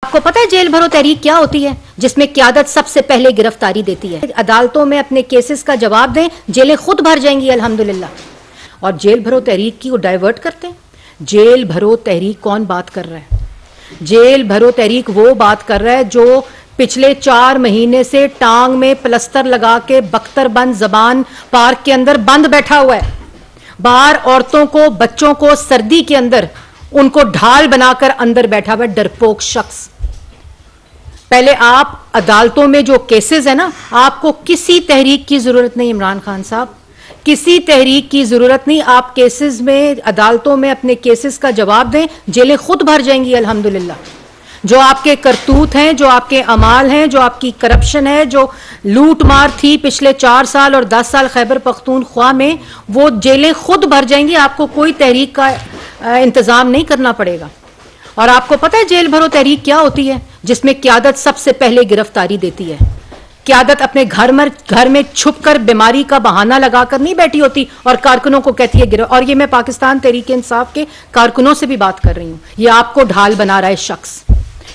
आपको पता है जेल भरो तहरीक क्या होती है? जिसमें क़यादत सबसे पहले गिरफ्तारी देती है। अदालतों में अपने केसेस का जवाब दें, जेलें खुद भर जाएंगी अल्हम्दुलिल्लाह। और जेल भरो तहरीक की वो डाइवर्ट करते हैं। जेल भरो तहरीक कौन बात कर रहा है? जेल भरो तहरीक वो बात कर रहा है जो पिछले 4 महीने से टांग में प्लस्तर लगा के बख्तरबंद जबान पार्क के अंदर बंद बैठा हुआ है। बाहर औरतों को, बच्चों को सर्दी के अंदर उनको ढाल बनाकर अंदर बैठा हुआ डरपोक शख्स। पहले आप अदालतों में जो केसेस है ना, आपको किसी तहरीक की जरूरत नहीं इमरान खान साहब, किसी तहरीक की जरूरत नहीं। आप केसेस में, अदालतों में अपने केसेस का जवाब दें, जेलें खुद भर जाएंगी अल्हम्दुलिल्लाह। जो आपके करतूत हैं, जो आपके अमाल हैं, जो आपकी करप्शन है, जो लूट मार थी पिछले 4 साल और 10 साल खैबर पख्तूनख्वा में, वो जेलें खुद भर जाएंगी। आपको कोई तहरीक का इंतजाम नहीं करना पड़ेगा। और आपको पता है जेल भरो तहरीक क्या होती है? जिसमें क़यादत सबसे पहले गिरफ्तारी देती है। क़यादत अपने घर में छुपकर बीमारी का बहाना लगाकर नहीं बैठी होती और कारकुनों को कहती है और ये मैं पाकिस्तान तहरीक इंसाफ के कारकुनों से भी बात कर रही हूं। ये आपको ढाल बना रहा है शख्स।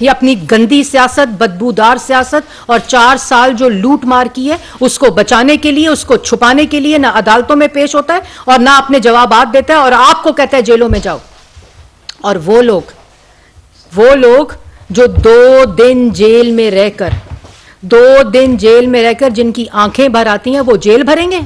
ये अपनी गंदी सियासत, बदबूदार सियासत और 4 साल जो लूट मार की है, उसको बचाने के लिए, उसको छुपाने के लिए ना अदालतों में पेश होता है और ना अपने जवाबात देता है और आपको कहता है जेलों में जाओ। और वो लोग जो 2 दिन जेल में रहकर जिनकी आंखें भर आती हैं, वो जेल भरेंगे?